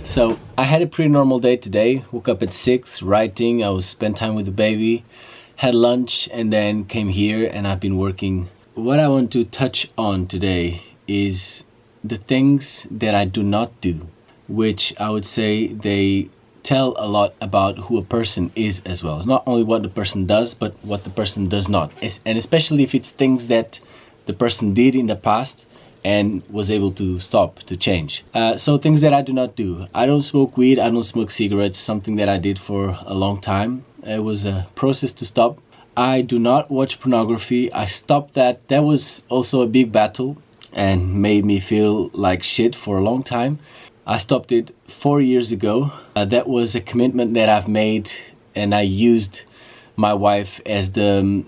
So I had a pretty normal day today. Woke up at 6, writing. I was spent time with the baby, had lunch, and then came here and I've been working. What I want to touch on today is the things that I do not do, which I would say they tell a lot about who a person is as well. It's not only what the person does, but what the person does not. And especially if it's things that the person did in the past and was able to stop, to change. So things that I do not do. I don't smoke weed, I don't smoke cigarettes, something that I did for a long time. It was a process to stop. I do not watch pornography. I stopped that. That was also a big battle and made me feel like shit for a long time. I stopped it 4 years ago. That was a commitment that I've made, and I used my wife as the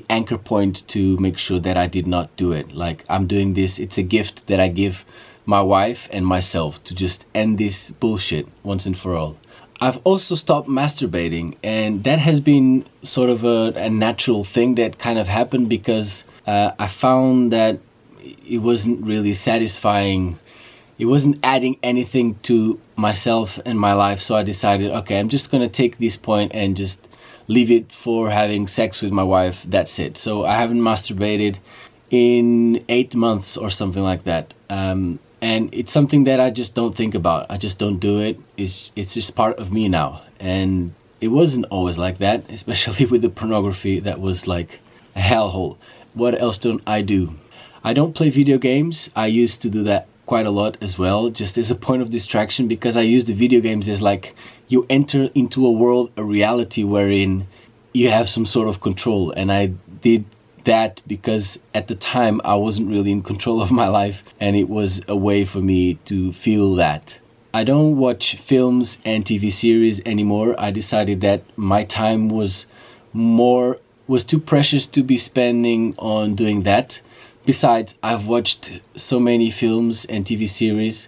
anchor point to make sure that I did not do it. Like, I'm doing this, it's a gift that I give my wife and myself to just end this bullshit once and for all. I've also stopped masturbating, and that has been sort of a natural thing that kind of happened because I found that it wasn't really satisfying. It wasn't adding anything to myself and my life, so I decided, okay, I'm just gonna take this point and just leave it for having sex with my wife. That's it. So I haven't masturbated in 8 months or something like that. And it's something that I just don't think about. I just don't do it. It's just part of me now. And it wasn't always like that, especially with the pornography. That was like a hellhole. What else don't I do? I don't play video games. I used to do that quite a lot as well, just as a point of distraction, because I use the video games as like you enter into a world, a reality wherein you have some sort of control. And I did that because at the time I wasn't really in control of my life, and it was a way for me to feel that. I don't watch films and TV series anymore. I decided that my time was too precious to be spending on doing that. Besides, I've watched so many films and TV series,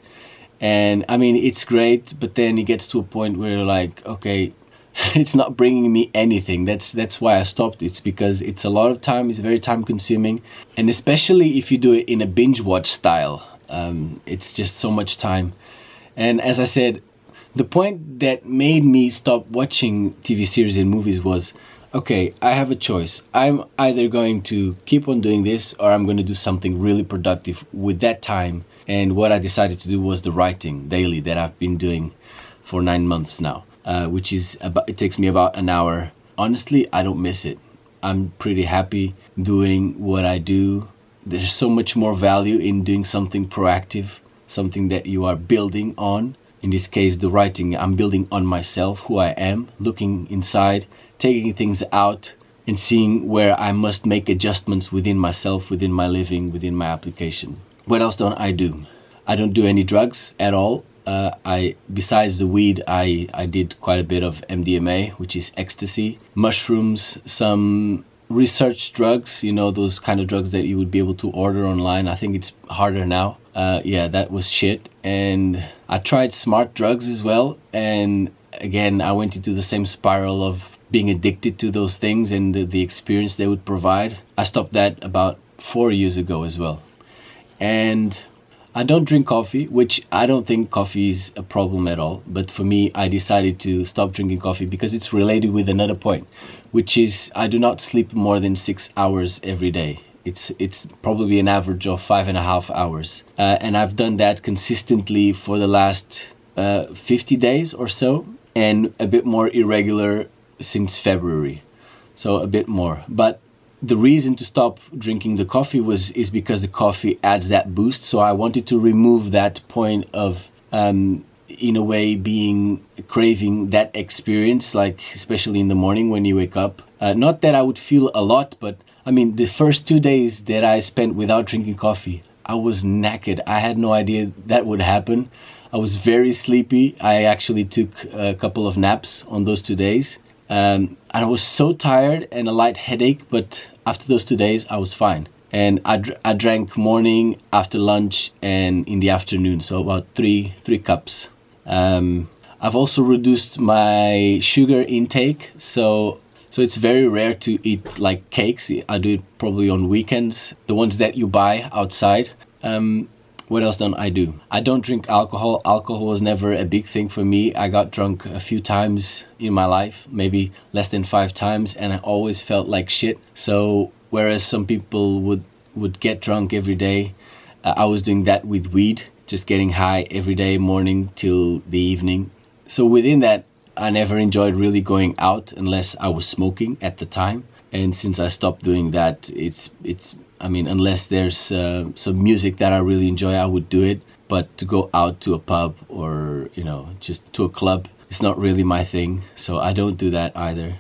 and I mean, it's great, but then it gets to a point where you're like, okay, it's not bringing me anything. That's why I stopped. It's because it's a lot of time, it's very time consuming, and especially if you do it in a binge watch style, it's just so much time. And as I said, the point that made me stop watching TV series and movies was, okay, I have a choice. I'm either going to keep on doing this, or I'm going to do something really productive with that time. And what I decided to do was the writing daily that I've been doing for 9 months now, which is it takes me about an hour. Honestly, I don't miss it. I'm pretty happy doing what I do. There's so much more value in doing something proactive, something that you are building on. In this case, the writing, I'm building on myself, who I am, looking inside, taking things out and seeing where I must make adjustments within myself, within my living, within my application. What else don't I do? I don't do any drugs at all. Besides the weed, I did quite a bit of MDMA, which is ecstasy, mushrooms, some research drugs, you know, those kind of drugs that you would be able to order online. I think it's harder now. Yeah, that was shit. And I tried smart drugs as well. And again, I went into the same spiral of being addicted to those things and the experience they would provide. I stopped that about 4 years ago as well. And I don't drink coffee, which I don't think coffee is a problem at all. But for me, I decided to stop drinking coffee because it's related with another point, which is I do not sleep more than 6 hours every day. It's probably an average of 5.5 hours. And I've done that consistently for the last 50 days or so, and a bit more irregular since February, so a bit more. But the reason to stop drinking the coffee is because the coffee adds that boost. So I wanted to remove that point of in a way craving that experience, like especially in the morning when you wake up. Not that I would feel a lot, but I mean, the first 2 days that I spent without drinking coffee, I was knackered. I had no idea that would happen. I was very sleepy. I actually took a couple of naps on those 2 days. And I was so tired and a light headache, but after those 2 days, I was fine. And I drank morning, after lunch, and in the afternoon, so about three cups. I've also reduced my sugar intake, so So it's very rare to eat like cakes. I do it probably on weekends, the ones that you buy outside. What else don't I do? I don't drink alcohol. Alcohol was never a big thing for me. I got drunk a few times in my life, maybe less than 5 times, and I always felt like shit. So whereas some people would get drunk every day, I was doing that with weed, just getting high every day, morning till the evening. So within that, I never enjoyed really going out unless I was smoking at the time. And since I stopped doing that, I mean, unless there's some music that I really enjoy, I would do it. But to go out to a pub or, you know, just to a club, it's not really my thing. So I don't do that either.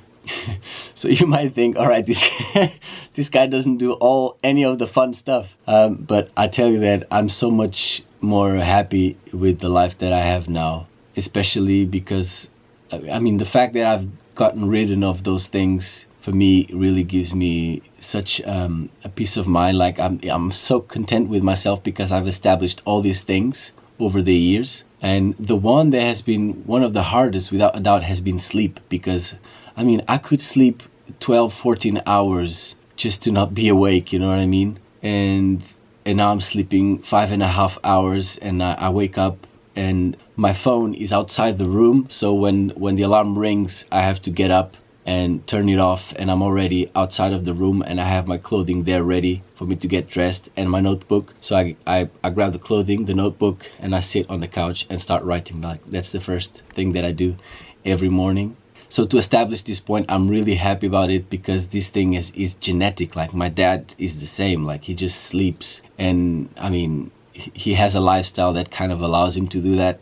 So you might think, all right, this guy doesn't do any of the fun stuff. But I tell you that I'm so much more happy with the life that I have now, especially because, I mean, the fact that I've gotten rid of those things for me really gives me such a peace of mind. Like I'm so content with myself because I've established all these things over the years. And the one that has been one of the hardest, without a doubt, has been sleep. Because, I mean, I could sleep 12, 14 hours just to not be awake, you know what I mean? And now I'm sleeping 5.5 hours, and I wake up and my phone is outside the room. So when the alarm rings, I have to get up and turn it off, and I'm already outside of the room, and I have my clothing there ready for me to get dressed, and my notebook. So I grab the clothing, the notebook, and I sit on the couch and start writing. Like, that's the first thing that I do every morning. So to establish this point, I'm really happy about it, because this thing is genetic. Like, my dad is the same. Like, he just sleeps, and I mean, he has a lifestyle that kind of allows him to do that.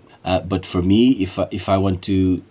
But for me, if I want to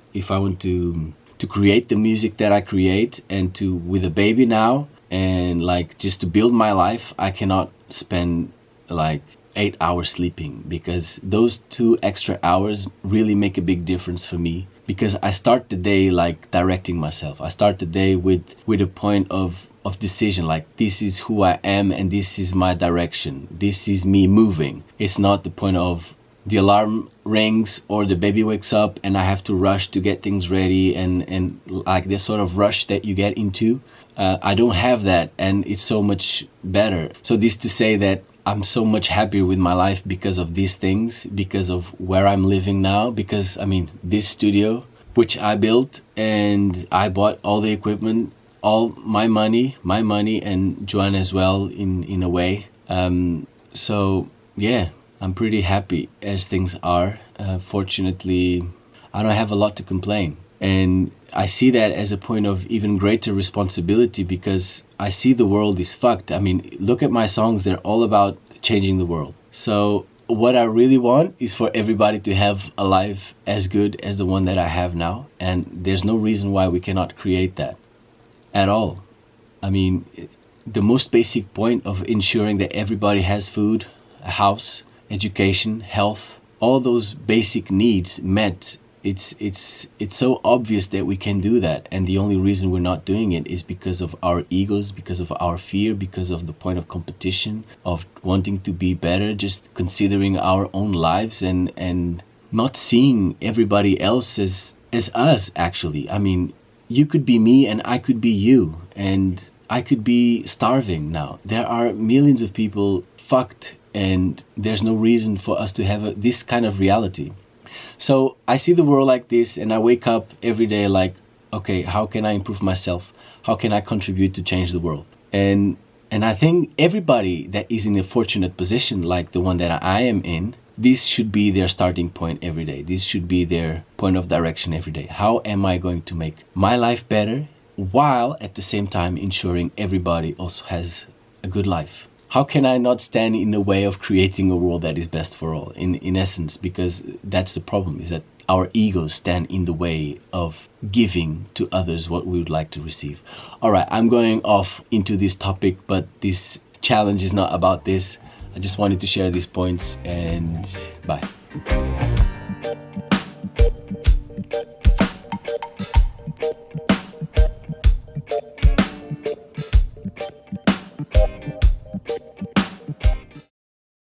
create the music that I create, and to, with a baby now, and like just to build my life, I cannot spend like 8 hours sleeping, because those 2 extra hours really make a big difference for me. Because I start the day like directing myself. I start the day with a point of decision, like, this is who I am and this is my direction. This is me moving. It's not the point of the alarm rings or the baby wakes up and I have to rush to get things ready, and like this sort of rush that you get into. I don't have that, and it's so much better. So this to say that I'm so much happier with my life because of these things, because of where I'm living now. Because, I mean, this studio, which I built, and I bought all the equipment, all my money, and Joanne as well, in a way. So yeah, I'm pretty happy as things are. Fortunately, I don't have a lot to complain. And I see that as a point of even greater responsibility, because I see the world is fucked. I mean, look at my songs, they're all about changing the world. So what I really want is for everybody to have a life as good as the one that I have now. And there's no reason why we cannot create that at all. I mean, the most basic point of ensuring that everybody has food, a house, education, health, all those basic needs met, it's so obvious that we can do that. And the only reason we're not doing it is because of our egos, because of our fear, because of the point of competition, of wanting to be better, just considering our own lives and not seeing everybody else as us, actually. I mean, you could be me and I could be you, and I could be starving now. There are millions of people fucked, and there's no reason for us to have this kind of reality. So I see the world like this, and I wake up every day like, okay, how can I improve myself? How can I contribute to change the world? And I think everybody that is in a fortunate position like the one that I am in, this should be their starting point every day. This should be their point of direction every day. How am I going to make my life better, while at the same time ensuring everybody also has a good life? How can I not stand in the way of creating a world that is best for all, in essence? Because that's the problem, is that our egos stand in the way of giving to others what we would like to receive. All right, I'm going off into this topic, but this challenge is not about this. I just wanted to share these points, and bye.